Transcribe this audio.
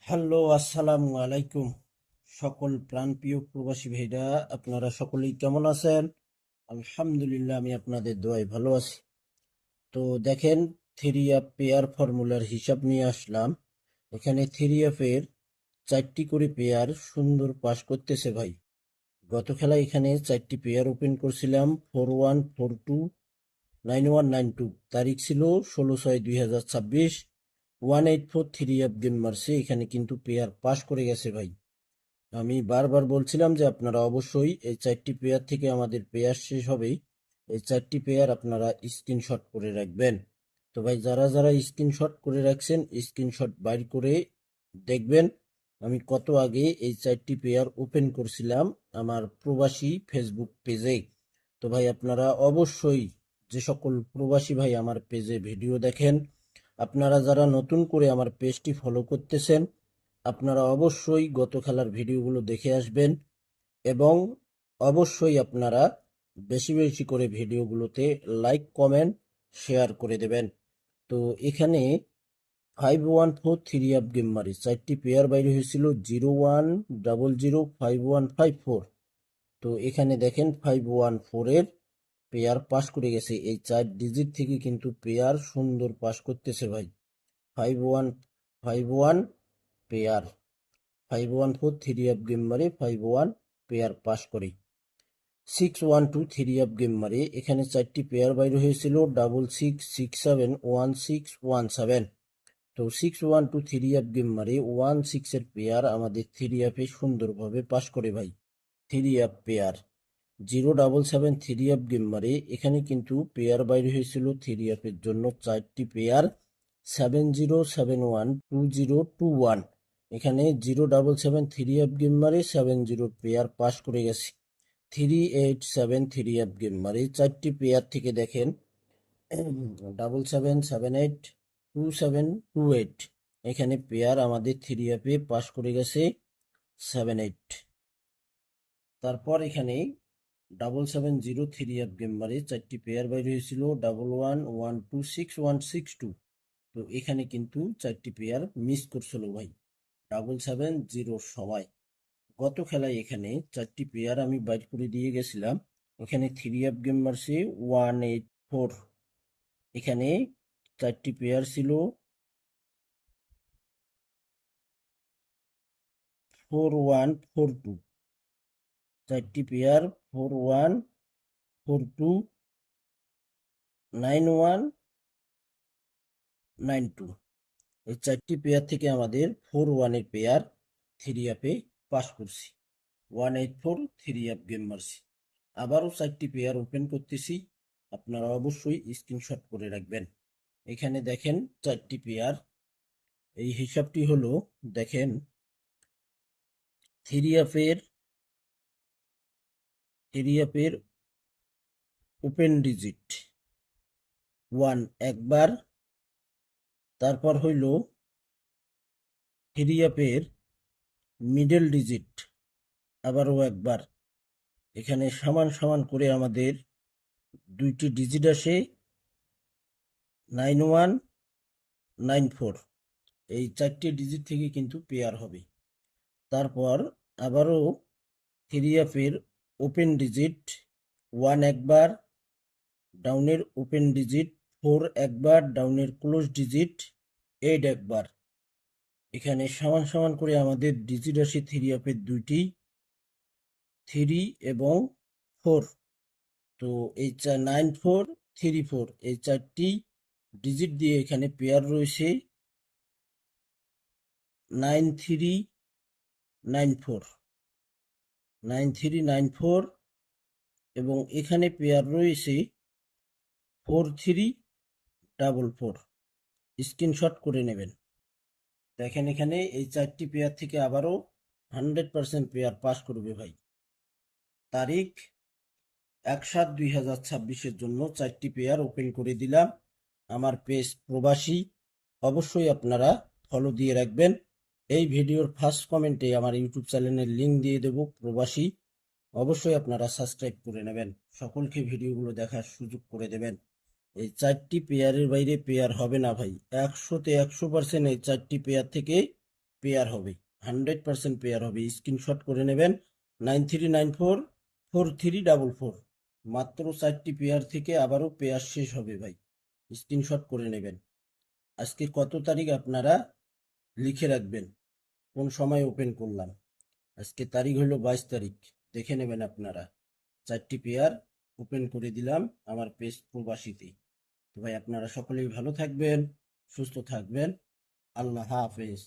Hello, আসসালামু আলাইকুম। সকল প্রাণপ্রিয় প্রবাসী ভাইরা, আপনারা সকলেই কেমন আছেন? আলহামদুলিল্লাহ, আমি আপনাদের দোয়ায় ভালো আছি। তো দেখেন, থ্রি অ্যাপ পেয়ার ফর্মুলার হিসাব নিয়ে আসলাম। এখানে থ্রি অ্যাপের 4টি করে পেয়ার সুন্দর পাস করতেছে ভাই। গত খেলায় এখানে 4টি পেয়ার ওপেন করছিলাম, 4-1, 4-2, 9-1, 9-2। তারিখ ছিল 16/6/2026। 184 থ্রি অ্যাপ গেম মারছে, এখানে কিন্তু পেয়ার পাস করে গেছে ভাই। আমি বারবার বলছিলাম যে আপনারা অবশ্যই এই 4টি পেয়ার থেকে আমাদের পেয়ার শেষ হবেই, এই 4টি পেয়ার আপনারা স্ক্রিনশট করে রাখবেন। তো ভাই, যারা যারা স্ক্রিনশট করে রাখছেন, স্ক্রিনশট বাইর করে দেখবেন আমি কত আগে এই 4টি পেয়ার ওপেন করছিলাম আমার প্রবাসী ফেসবুক পেজে। তো ভাই, আপনারা অবশ্যই, যে সকল প্রবাসী ভাই আমার পেজে ভিডিও দেখেন, আপনারা যারা নতুন করে আমার পেজটি ফলো করতেছেন, আপনারা অবশ্যই গত খেলার ভিডিওগুলো দেখে আসবেন এবং অবশ্যই আপনারা বেশি বেশি করে ভিডিওগুলোতে লাইক, কমেন্ট, শেয়ার করে দেবেন। তো এখানে 514 থ্রি অ্যাপ গেম মারি 4টি পেয়ার বাইরে হয়েছিল, 01005154। তো এখানে দেখেন 514-এর পেয়ার পাস করে গেছে। এই 4 ডিজিট থেকে কিন্তু পেয়ার সুন্দর পাস করতেছে ভাই। 5151 পেয়ার, 514 থ্রি অ্যাপ গেম মারে 51 পেয়ার পাস করে। 612 থ্রি অ্যাপ গেম মারে এখানে 4টি পেয়ার বাইরে হয়েছিল, 66671617। তো 612 থ্রি অ্যাপ গেম মারে 16-এর পেয়ার আমাদের থ্রি অ্যাপে সুন্দরভাবে পাস করে ভাই। Three app pair 077 three app game মারে এখানে কিন্তু পেয়ার বাইরে হয়েছিল থ্রি অ্যাপের জন্য 4টি পেয়ার, 70712021। এখানে 077 থ্রি অ্যাপ গেম মারে 70 পেয়ার পাস করে গেছে। 387 থ্রি অ্যাপ গেম মারে 4টি পেয়ার থেকে দেখেন 77782728 এখানে পেয়ার আমাদের থ্রি অ্যাপে পাস করে গেছে 78। তারপর এখানে 770 থ্রি অ্যাপ গেম মারে 4টি পেয়ার বাইরে হয়েছিল, 11126162। তো এখানে কিন্তু 4টি পেয়ার মিস করছিল ভাই 770 সময়। গত খেলায় এখানে 4টি পেয়ার আমি বাইর করে দিয়ে গেছিলাম। এখানে থ্রি অ্যাপ গেম মারছে 184। এখানে 4টি পেয়ার ছিল 4142। 4টি পেয়ার 4142, 9192। এই 4টি পেয়ার থেকে আমাদের 41-এর পেয়ার থ্রি অ্যাপে পাস করছি। 184 থ্রি অ্যাপ গেম মারছি। আবারও 4টি পেয়ার ওপেন করতেছি, আপনারা অবশ্যই স্ক্রিনশট করে রাখবেন। এখানে দেখেন 4টি পেয়ার, এই হিসাবটি হলো, দেখেন থ্রি অ্যাপের ওপেন ডিজিট 1 একবার, তারপর হইল থ্রি অ্যাপের মিডল ডিজিট আবারও একবার। এখানে সমান সমান করে আমাদের দুইটি ডিজিট আসে 9194। এই 4টি ডিজিট থেকে কিন্তু পেয়ার হবে। তারপর আবারও থ্রি অ্যাপের ওপেন ডিজিট 1 একবার, ডাউনের ওপেন ডিজিট 4 একবার, ডাউনের ক্লোজ ডিজিট 8 একবার। এখানে সমান সমান করে আমাদের ডিজিট আসে থ্রি অ্যাপের দুইটি, 3 এবং 4। তো এই 9434 এই 4টি ডিজিট দিয়ে এখানে পেয়ার রয়েছে 9394, 9394। এবং এখানে পেয়ার রয়েছে 4344। স্ক্রিনশট করে নেবেন। দেখেন এখানে এই 4টি পেয়ার থেকে আবারও 100% পেয়ার পাস করবে ভাই। তারিখ 1/7/2026-এর জন্য 4টি পেয়ার ওপেন করে দিলাম। আমার পেজ প্রবাসী, অবশ্যই আপনারা ফলো দিয়ে রাখবেন। এই ভিডিওর ফার্স্ট কমেন্টে আমার ইউটিউব চ্যানেলের লিঙ্ক দিয়ে দেব প্রবাসী, অবশ্যই আপনারা সাবস্ক্রাইব করে নেবেন, সকলকে ভিডিওগুলো দেখার সুযোগ করে দেবেন। এই 4টি পেয়ারের বাইরে পেয়ার হবে না ভাই, 100-তে 100% এই 4টি পেয়ার থেকে পেয়ার হবে, 100% পেয়ার হবে। স্ক্রিনশট করে নেবেন 93944344। মাত্র 4টি পেয়ার থেকে আবারও পেয়ার শেষ হবে ভাই, স্ক্রিনশট করে নেবেন। আজকে কত তারিখ আপনারা লিখে রাখবেন, কোন সময় ওপেন করলাম। আজকে তারিখ হলো 22 তারিখ, দেখে নেবেন আপনারা। 4টি পেয়ার ওপেন করে দিলাম আমার পেজ প্রবাসীতে। তো ভাই আপনারা সকলেই ভালো থাকবেন, সুস্থ থাকবেন। আল্লাহ হাফেজ।